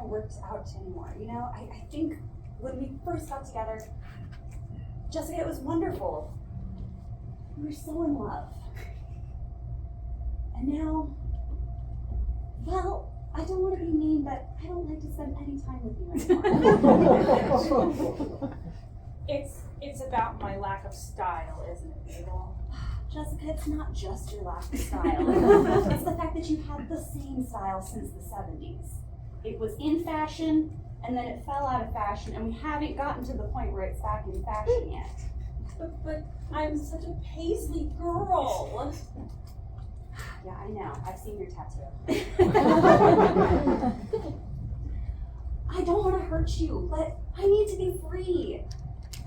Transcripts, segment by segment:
worked out anymore. You know, I think when we first got together, Jessica, it was wonderful. We were so in love. And now, well, I don't want to be mean, but I don't like to spend any time with you anymore. It's about my lack of style, isn't it, Mabel? Jessica, it's not just your lack of style. It's the fact that you've had the same style since the 70s. It was in fashion, and then it fell out of fashion, and we haven't gotten to the point where it's back in fashion yet. But I'm such a Paisley girl. Yeah, I know. I've seen your tattoo. I don't want to hurt you, but I need to be free.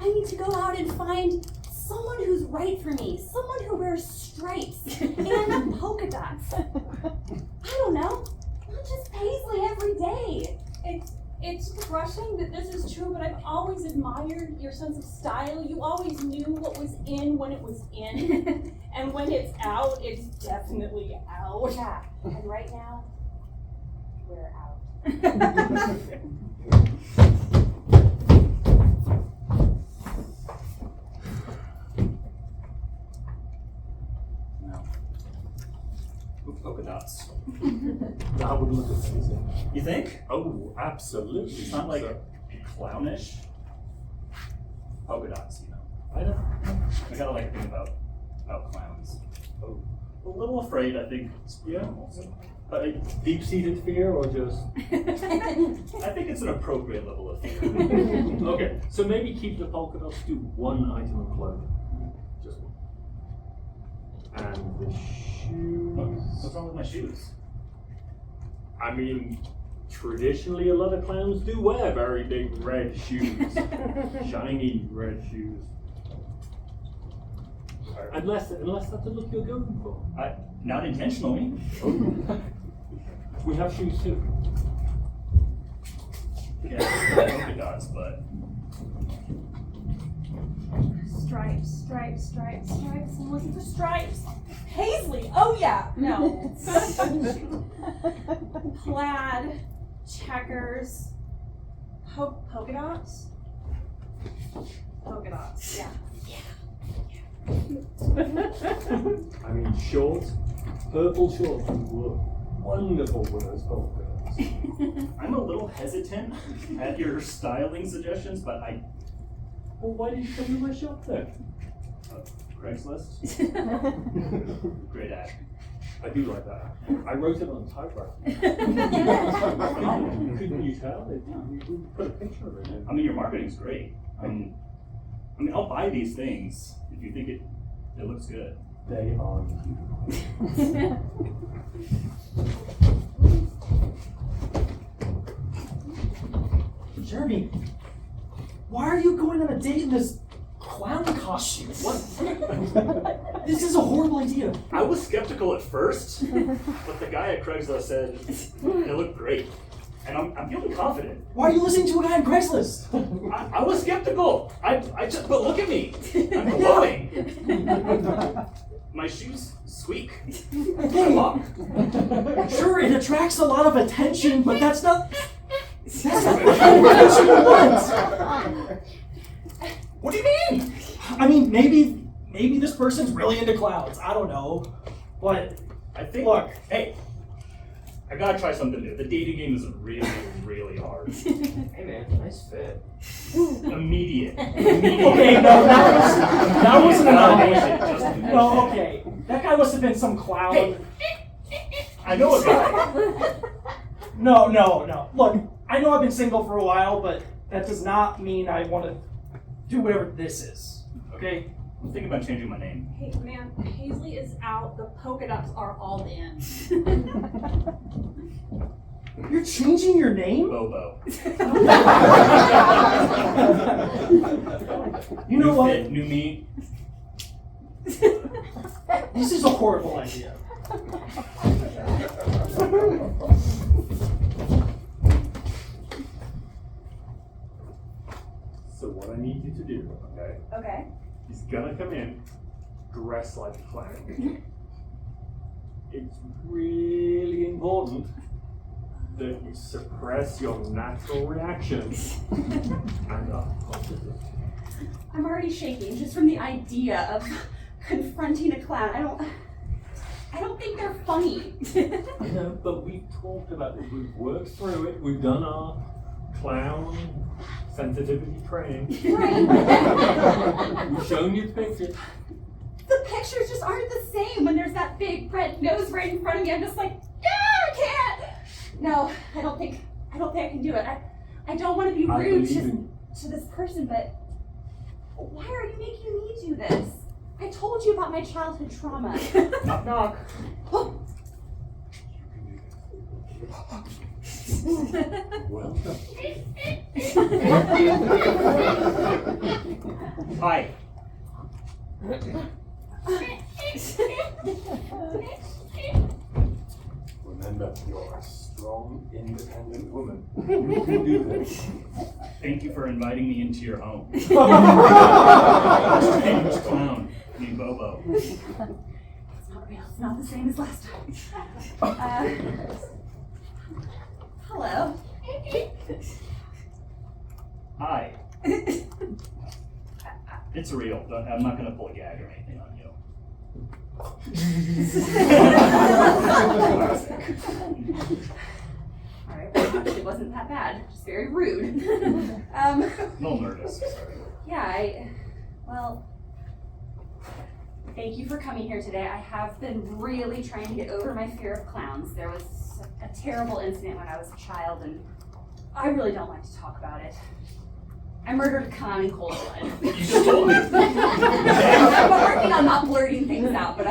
I need to go out and find someone who's right for me. Someone who wears stripes and polka dots. I don't know. Not just Paisley every day. It's crushing that this is true, but I've always admired your sense of style. You always knew what was in when it was in. And when it's out, it's definitely out. Yeah, and right now, we're out. Polka dots. That would look amazing. You think? Oh, absolutely. It's not like clownish. Polka dots, you know. I don't. I gotta like think about clowns. Oh, a little afraid, I think. Yeah. Also. Deep-seated fear or just? I think it's an appropriate level of fear. Okay, so maybe keep the polka dots to one item of clothing. Just one. And the shoes. What's wrong with my shoes? I mean, traditionally a lot of clowns do wear very big red shoes. Shiny red shoes. Unless that's the look you're going for. Not intentionally. We have shoes too. Yeah, polka dots, but Stripes. I'm looking for stripes. Paisley. Oh yeah. No. Plaid, checkers, polka dots. Polka dots. Yeah. I mean, shorts, purple shorts would look wonderful with those polka dots. I'm a little hesitant at your styling suggestions, but Well, why did you come to my shop then? Craigslist. Great ad. I do like that. I wrote it on Typewriters. Couldn't you tell? We put a picture of it in. I mean, your marketing's great. I mean, I'll buy these things if you think it looks good. They are beautiful. Jeremy, why are you going on a date in this clown costume? What? This is a horrible idea. I was skeptical at first, but the guy at Craigslist said it looked great. And I'm feeling confident. Why are you listening to a guy on Craigslist? I was skeptical. But look at me. I'm glowing. My shoes squeak. Hey, sure, it attracts a lot of attention, but that's not the kind of attention you want. What do you mean? I mean, maybe this person's really into clowns. I don't know, but I think. look, Hey, I gotta try something new. The dating game is really, really hard. Hey man, nice fit. Immediate. Okay, no, that wasn't enough. Just No, okay, that guy must have been some clown. Hey. I know a guy. No. Look, I know I've been single for a while, but that does not mean I want to do whatever this is, okay? I'm thinking about changing my name. Hey man, Paisley is out. The polka dots are all in. You're changing your name? Bobo. You know New what? fit, new me. This is a horrible idea. So what I need you to do, okay, Okay. is gonna come in dressed like a clown. It's really important that you suppress your natural reactions and are positive. I'm already shaking just from the idea of confronting a clown. I don't think they're funny. I know, but we've talked about it. We've worked through it. We've done our clown sensitivity training. Right. We've shown you the picture. The pictures just aren't the same when there's that big red nose right in front of me. I'm just like, I can't. No, I don't think I can do it. I don't want to be rude to this person, but why are you making me do this? I told you about my childhood trauma. Knock knock. Well done. Hi. Remember, you're a strong, independent woman. You can do this. Thank you for inviting me into your home. Strange clown named Bobo. It's not real. It's not the same as last time. Hello. Hi. It's real. I'm not gonna pull a gag or anything on you. Alright, well, it wasn't that bad. Just very rude. A little nervous. Sorry. Yeah, well, thank you for coming here today. I have been really trying to get over my fear of clowns. There was a terrible incident when I was a child, and I really don't like to talk about it. I murdered a clown in cold blood. You just told me. I'm working on not blurting things out, but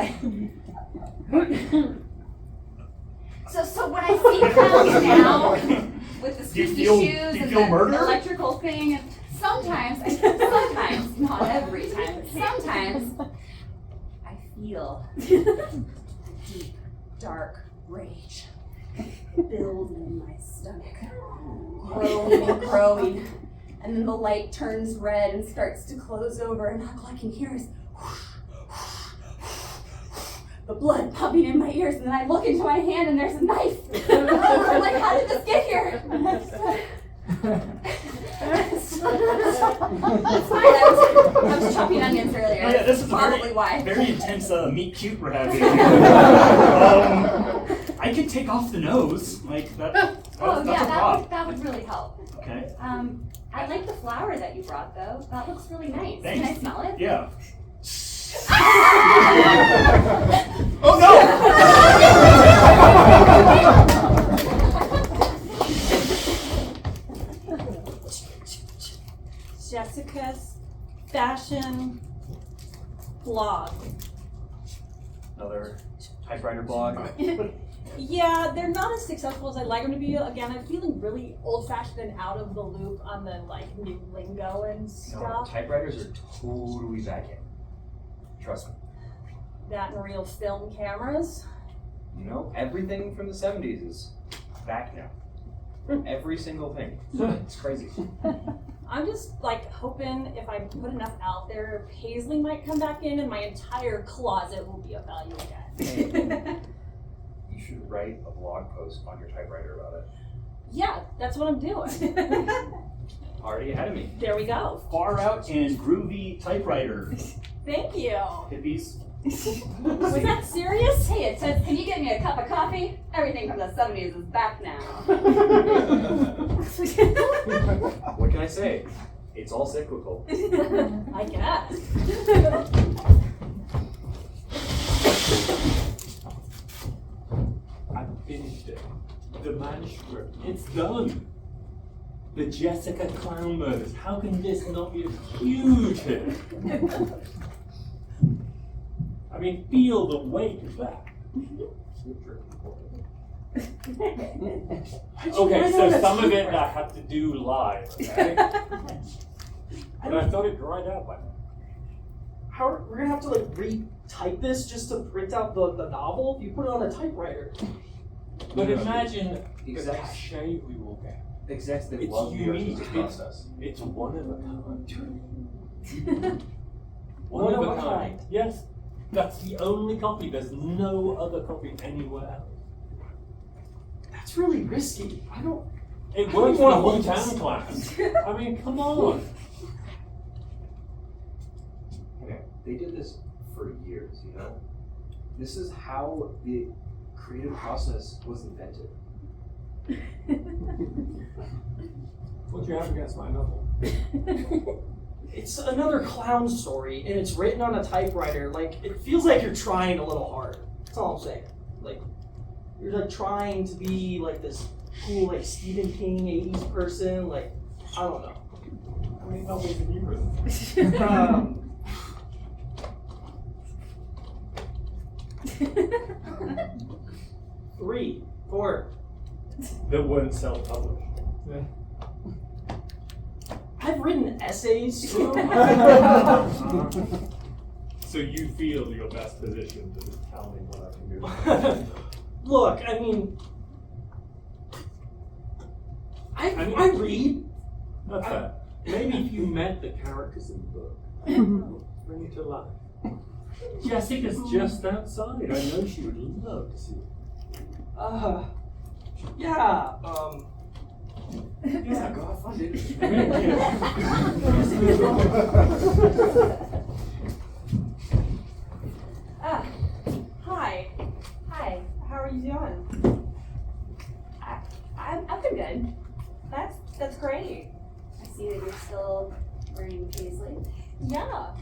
So when I see clowns now with the squeaky shoes and the electrical thing, and sometimes, not every time, but sometimes I feel a deep, dark rage build in my stomach, growing and growing. And then the light turns red and starts to close over, and all I can hear is the blood pumping in my ears. And then I look into my hand, and there's a knife. I'm like, how did this get here? It's fine. I was chopping onions earlier. Oh, yeah, this is probably why. Very intense meat cute we're having here. I could take off the nose, like that. Oh That's yeah, a prop. that would really help. Okay. I like the flower that you brought though. That looks really nice. Thanks. Can I smell it? Yeah. Oh Jessica's fashion blog. Another typewriter blog. Yeah, they're not as successful as I'd like them to be. Again, I'm feeling really old-fashioned and out of the loop on the new lingo and No, stuff. typewriters are totally back in. Trust me. That and real film cameras. You know, everything from the 70s is back now. Every single thing. It's crazy. I'm just hoping if I put enough out there, Paisley might come back in and my entire closet will be of value again. You should write a blog post on your typewriter about it. Yeah, that's what I'm doing. Already ahead of me. There we go. Far out and groovy typewriter. Thank you. Hippies. Was that serious? Hey, it says, can you get me a cup of coffee? Everything from the 70s is back now. What can I say? It's all cyclical. I guess. I finished it. The manuscript. It's done. The Jessica Clown murders. How can this not be a huge hit? I mean, feel the weight of that. Okay, so some of it I had to do live, okay? And I thought it dried out by now. We're gonna have to retype this just to print out the novel? You put it on a typewriter. But imagine the Execs, cachet we will get. execs that It's love the unique. artistic process. It's one of a kind. One of a kind. Yes. That's the only copy. There's no other copy anywhere else. That's really risky. I don't. It I works don't for the wanna whole hold town class. I mean, come on. Okay, they did this for years, you know? This is how the creative process was invented. What do you have against my novel? It's another clown story, and it's written on a typewriter. Like, it feels like you're trying a little hard. That's all I'm saying. Like, you're like trying to be like this cool, like Stephen King 80s person. Like, I don't know. How many novels have you written? 3, 4. That weren't self-published. I've written essays. So you feel you're best positioned to just tell me what I can do? Look, I mean, I read. That's fair. Maybe if you met the characters in the book, bring it to life. Jessica's just outside. I know she would love to see it. Yeah, Yeah, go have fun, dude. Hi. Hi. How are you doing? I've been good. That's great. I see that you're still wearing Paisley. Yeah.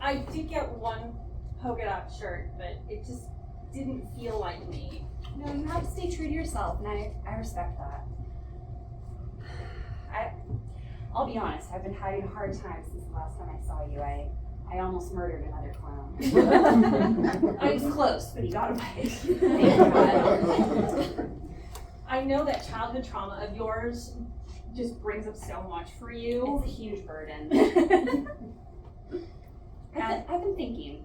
I did get one polka dot shirt, but it just didn't feel like me. No, you have to stay true to yourself, and I respect that. I'll be honest, I've been having a hard time since the last time I saw you. I almost murdered another clown. I was close, but he got away. Thank God. I know that childhood trauma of yours just brings up so much for you. It's a huge burden. I've been thinking.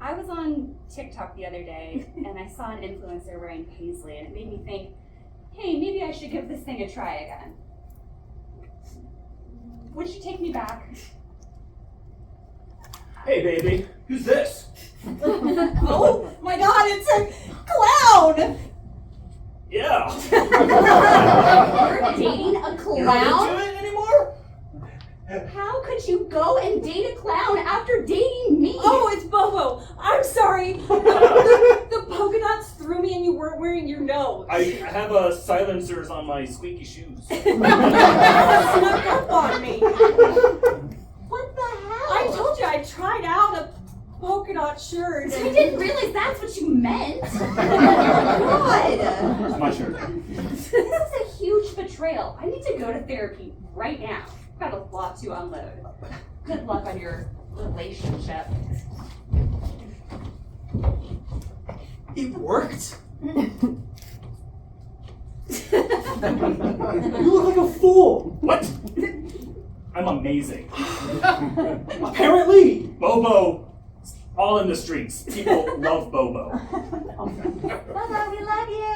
I was on TikTok the other day, and I saw an influencer wearing Paisley, and it made me think, hey, maybe I should give this thing a try again. Would you take me back? Hey, baby, who's this? Oh my god, it's a clown! Yeah. You're dating a You're not clown? into it anymore? How could you go and date a clown after dating me? Oh, it's Bobo. I'm sorry. The polka dots threw me and you weren't wearing your nose. I have silencers on my squeaky shoes. Snuck up on me. What the hell? I told you I tried out a polka dot shirt. I And didn't realize that's what you meant. Oh my God. It's my shirt. This is a huge betrayal. I need to go to therapy right now. I've got a lot to unload. Good luck on your relationship. it worked. You look like a fool. What? I'm amazing. Apparently. Bobo, all in the streets. People love Bobo. Bobo, we love you.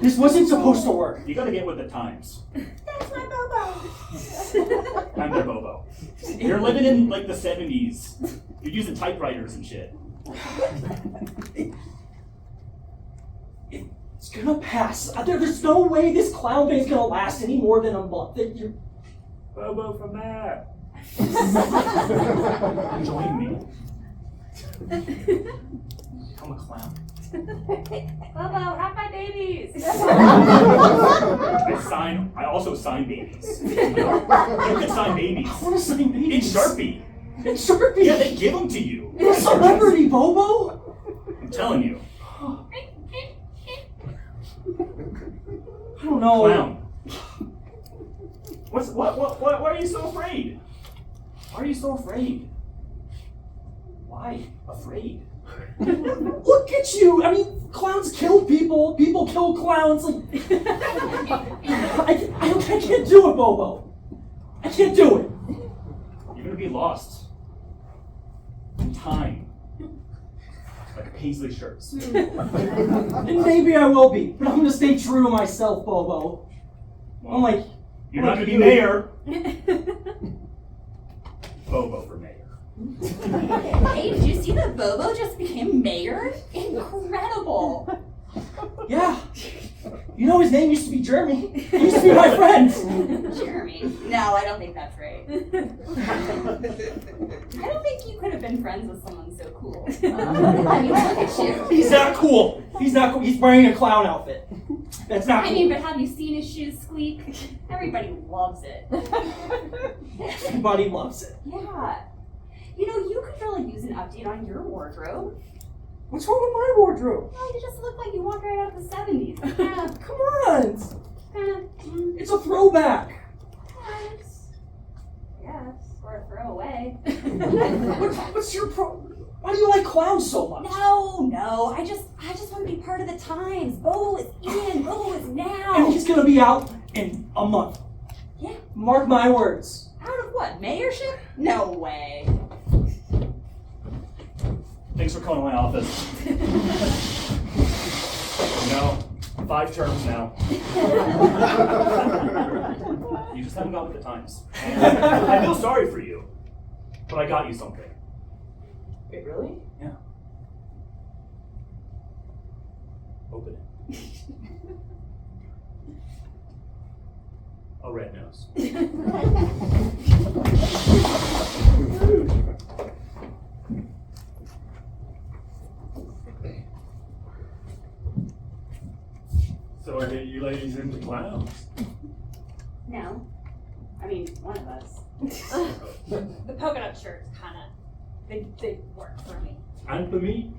This wasn't supposed to work. You gotta get with the times. That's my Bobo. I'm their Bobo. You're living in like the 70s. You're using typewriters and shit. It's gonna pass. There's no way this clown thing's gonna last any more than a month. Bobo from there. Join me. Become a clown. Bobo, have my babies. I also sign babies. You can sign babies. I wanna sign In babies. Sharpie. In Sharpie. Yeah, they give them to you. You're a celebrity, Bobo. I'm telling you. I don't know. Clown. What are you so afraid? Why are you so afraid? Why afraid? Look at you. I mean, clowns kill people. People kill clowns. Like, I can't do it, Bobo. I can't do it. You're gonna be lost in time. Like Paisley shirts. And maybe I will be, but I'm gonna stay true to myself, Bobo. I'm like, You're not gonna be mayor. Bobo for mayor. Hey, did you see that Bobo just became mayor? Incredible! Yeah. You know his name used to be Jeremy. He used to be my friend. Jeremy? No, I don't think that's right. I don't think you could have been friends with someone so cool. I mean, look at you. He's not cool. He's not cool. He's wearing a clown outfit. That's not I cool. mean, but have you seen his shoes squeak? Everybody loves it. Everybody loves it. Yeah. You know, you could really use an update on your wardrobe. What's wrong with my wardrobe? Oh, you just look like you walked right out of the 70s. Yeah, Come on. kinda, It's a throwback. yes, or a throwaway. What's your problem? Why do you like clowns so much? No, I just want to be part of the times. Bobo is in, Bobo is now. And he's gonna be out in a month. Yeah. Mark my words. Out of what, mayorship? No way. Thanks for coming to my office. 5 terms now. You just haven't got with the times. I feel sorry for you, but I got you something. Wait, really? Yeah. Open it. A red nose. So are you ladies into clowns? No. I mean, one of us. The polka dot shirts kinda, they work for me. And for me?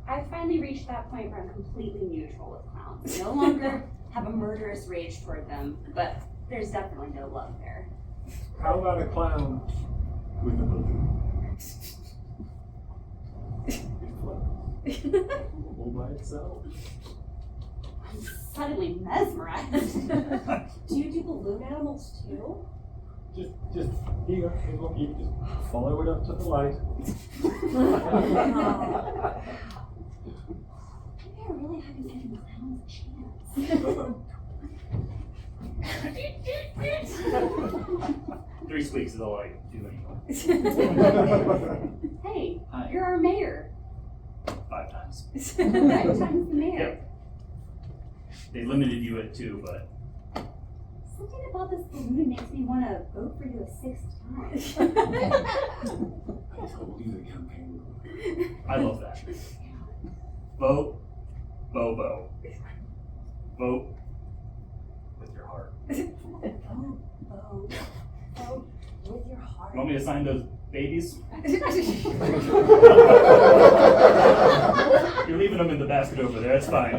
I finally reached that point where I'm completely neutral with clowns. No longer have a murderous rage toward them, but there's definitely no love there. How about a clown with a balloon? All by itself. I'm suddenly mesmerized. Do you do balloon animals too? Just here, you just follow it up to the light. Maybe I really haven't given clowns a chance. 3 squeaks is all I do anymore. Hey, Hi. you're our mayor. 5 times. 5 times the mayor. Yep. They limited you at 2, but Something about this balloon makes me want to vote for you a 6th time. I told you the campaign. I love that. Vote, Bobo. Vote with your heart. Vote with your heart. You want me to sign those babies? You're leaving them in the basket over there, it's fine.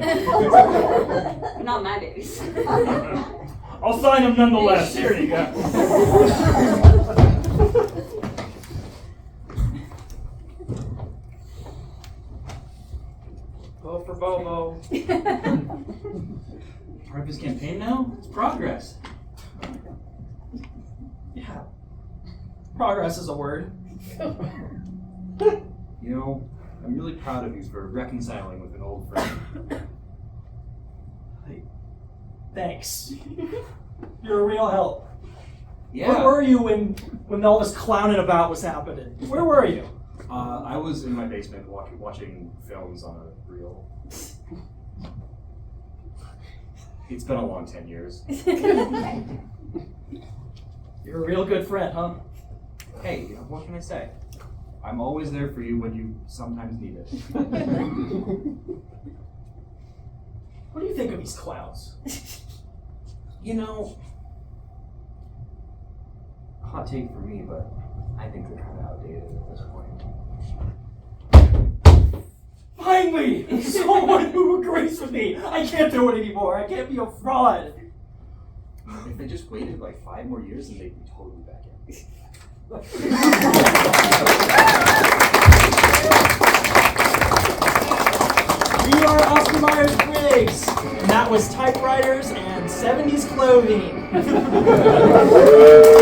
Not my babies. I'll sign them nonetheless. Here you go. Vote for Bobo. Part of his campaign now? It's progress. Yeah. Progress is a word. You know, I'm really proud of you for reconciling with an old friend. Thanks. You're a real help. Yeah. Where were you when all this clowning about was happening? Where were you? I was in my basement watching films on a reel. It's been a long 10 years. You're a real good friend, huh? Hey, you know, what can I say? I'm always there for you when you sometimes need it. What do you think of these clowns? You know, hot take for me, but I think they're kind of outdated at this point. Finally! Someone who agrees with me! I can't do it anymore. I can't be a fraud. If they just waited like 5 more years, then they'd be totally back in. We are Oscar Myers Briggs, and that was Typewriters and 70s clothing.